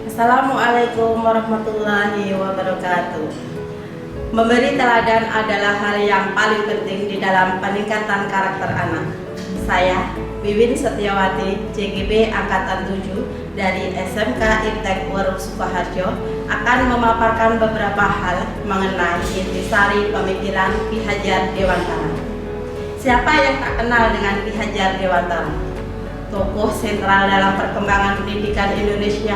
Assalamualaikum warahmatullahi wabarakatuh. Memberi teladan adalah hal yang paling penting di dalam peningkatan karakter anak. Saya, Wiwin Setiawati, CGB Angkatan 7 dari SMK Iptek Weruh Sukoharjo akan memaparkan beberapa hal mengenai intisari pemikiran Ki Hajar Dewantara. Siapa yang tak kenal dengan Ki Hajar Dewantara? Tokoh sentral dalam perkembangan pendidikan Indonesia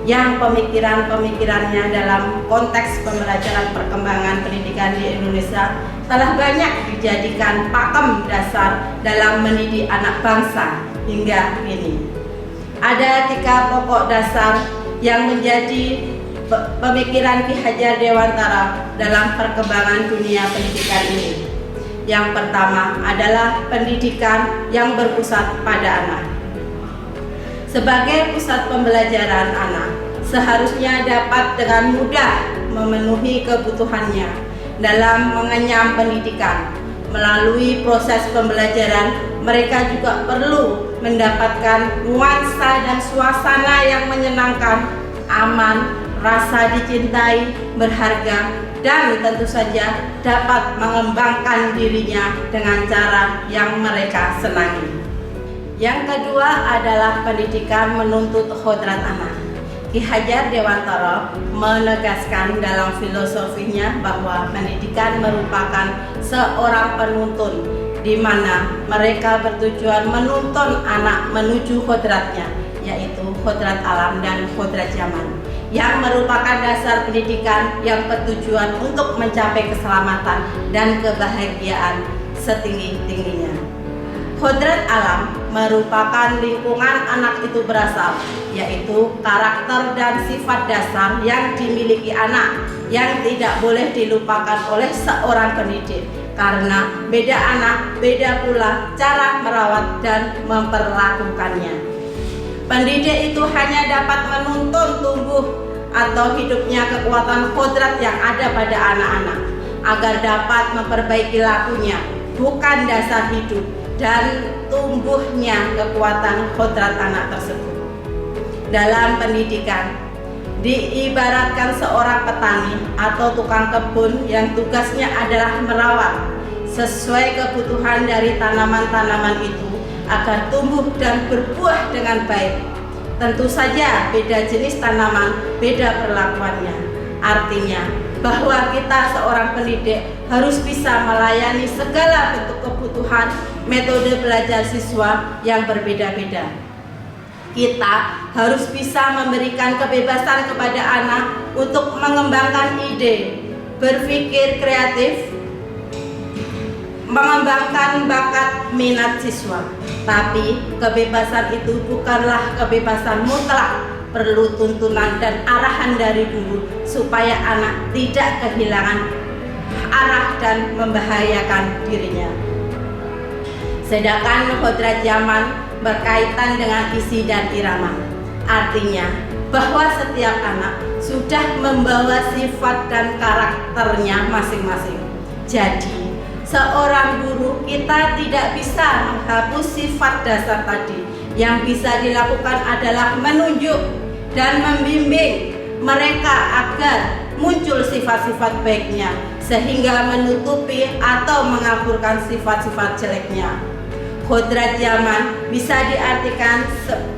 yang pemikirannya dalam konteks pembelajaran perkembangan pendidikan di Indonesia telah banyak dijadikan pakem dasar dalam mendidik anak bangsa hingga kini. Ada 3 pokok dasar yang menjadi pemikiran Ki Hajar Dewantara dalam perkembangan dunia pendidikan ini. Yang pertama adalah pendidikan yang berpusat pada anak. Sebagai pusat pembelajaran anak, seharusnya dapat dengan mudah memenuhi kebutuhannya dalam mengenyam pendidikan. Melalui proses pembelajaran, mereka juga perlu mendapatkan nuansa dan suasana yang menyenangkan, aman, rasa dicintai, berharga, dan tentu saja dapat mengembangkan dirinya dengan cara yang mereka senangi. Yang kedua adalah pendidikan menuntut kodrat anak. Ki Hajar Dewantara menegaskan dalam filosofinya bahwa pendidikan merupakan seorang penuntun di mana mereka bertujuan menuntun anak menuju kodratnya, yaitu kodrat alam dan kodrat zaman, yang merupakan dasar pendidikan yang bertujuan untuk mencapai keselamatan dan kebahagiaan setinggi-tingginya. Kodrat alam merupakan lingkungan anak itu berasal, yaitu karakter dan sifat dasar yang dimiliki anak yang tidak boleh dilupakan oleh seorang pendidik, karena beda anak, beda pula cara merawat dan memperlakukannya. Pendidik itu hanya dapat menuntun tumbuh atau hidupnya kekuatan kodrat yang ada pada anak-anak agar dapat memperbaiki lakunya, bukan dasar hidup dan tumbuhnya kekuatan kodrat anak tersebut. Dalam pendidikan, diibaratkan seorang petani atau tukang kebun yang tugasnya adalah merawat sesuai kebutuhan dari tanaman-tanaman itu agar tumbuh dan berbuah dengan baik. Tentu saja beda jenis tanaman, beda perlakuannya. Artinya bahwa kita seorang pendidik harus bisa melayani segala bentuk kebutuhan metode belajar siswa yang berbeda-beda. Kita harus bisa memberikan kebebasan kepada anak untuk mengembangkan ide, berpikir kreatif, mengembangkan bakat minat siswa. Tapi kebebasan itu bukanlah kebebasan mutlak, perlu tuntunan dan arahan dari guru supaya anak tidak kehilangan arah dan membahayakan dirinya. Sedangkan kodrat zaman berkaitan dengan isi dan irama. Artinya bahwa setiap anak sudah membawa sifat dan karakternya masing-masing. Jadi seorang guru kita tidak bisa menghapus sifat dasar tadi. Yang bisa dilakukan adalah menunjuk dan membimbing mereka agar muncul sifat-sifat baiknya sehingga menutupi atau mengaburkan sifat-sifat jeleknya. Kodrat zaman bisa diartikan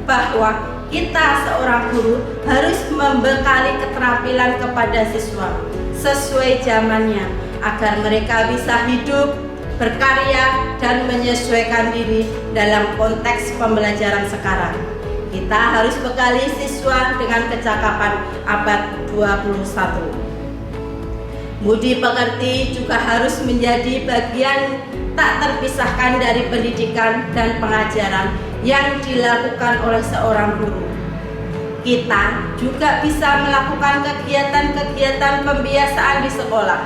bahwa kita seorang guru harus membekali keterampilan kepada siswa sesuai zamannya agar mereka bisa hidup, berkarya, dan menyesuaikan diri dalam konteks pembelajaran sekarang. Kita harus bekali siswa dengan kecakapan abad 21. Budi pekerti juga harus menjadi bagian tak terpisahkan dari pendidikan dan pengajaran yang dilakukan oleh seorang guru. Kita juga bisa melakukan kegiatan-kegiatan pembiasaan di sekolah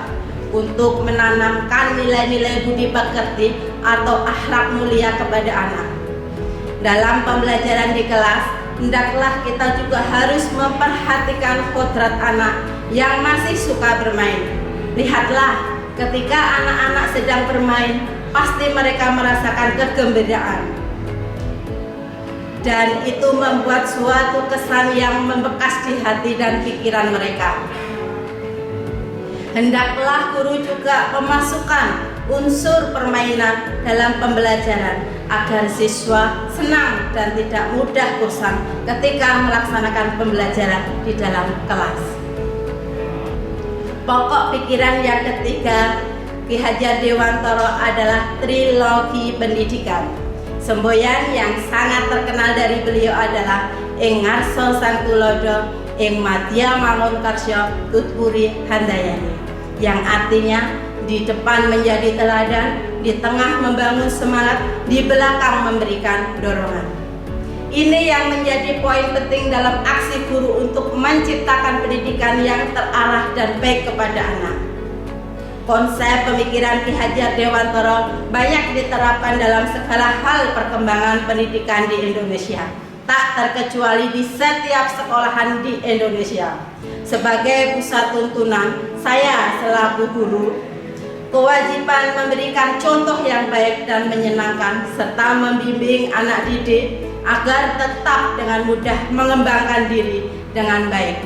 untuk menanamkan nilai-nilai budi pekerti atau akhlak mulia kepada anak. Dalam pembelajaran di kelas, hendaklah kita juga harus memperhatikan kodrat anak yang masih suka bermain. Lihatlah, ketika anak-anak sedang bermain, pasti mereka merasakan kegembiraan. dan itu membuat suatu kesan yang membekas di hati dan pikiran mereka. Hendaklah guru juga memasukkan unsur permainan dalam pembelajaran agar siswa senang dan tidak mudah bosan ketika melaksanakan pembelajaran di dalam kelas. Pokok pikiran yang ketiga Ki Hajar Dewantara adalah trilogi pendidikan. Semboyan yang sangat terkenal dari beliau adalah Ing Ngarsa Sang Tulodo, Ing Madya Mangunkarsya Tutpuri Handayani, yang artinya di depan menjadi teladan, di tengah membangun semangat, di belakang memberikan dorongan. Ini yang menjadi poin penting dalam aksi guru untuk menciptakan pendidikan yang terarah dan baik kepada anak. Konsep pemikiran Ki Hajar Dewantara banyak diterapkan dalam segala hal perkembangan pendidikan di Indonesia, tak terkecuali di setiap sekolahan di Indonesia. Sebagai pusat tuntunan, saya selaku guru kewajiban memberikan contoh yang baik dan menyenangkan serta membimbing anak didik agar tetap dengan mudah mengembangkan diri dengan baik.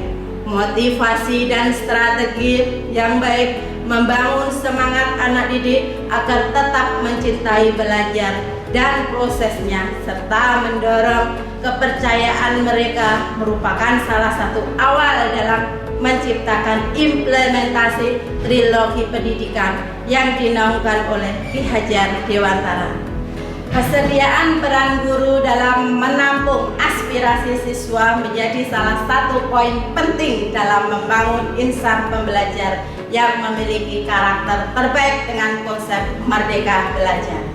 Motivasi dan strategi yang baik membangun semangat anak didik agar tetap mencintai belajar dan prosesnya, serta mendorong kepercayaan mereka merupakan salah satu awal dalam menciptakan implementasi trilogi pendidikan yang dinaungkan oleh Ki Hajar Dewantara. Kesediaan peran guru dalam menampung aspirasi siswa menjadi salah satu poin penting dalam membangun insan pembelajar yang memiliki karakter terbaik dengan konsep merdeka belajar.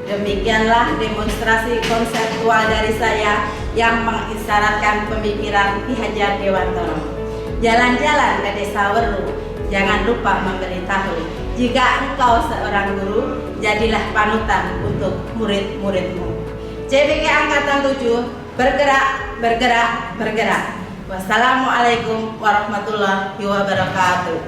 Demikianlah demonstrasi konseptual dari saya yang mengisyaratkan pemikiran Ki Hajar Dewantara. Jalan-jalan ke Desa Weru, jangan lupa memberitahu. Jika engkau seorang guru, jadilah panutan untuk murid-muridmu. CBK Angkatan 7, bergerak, bergerak, bergerak. Wassalamualaikum warahmatullahi wabarakatuh.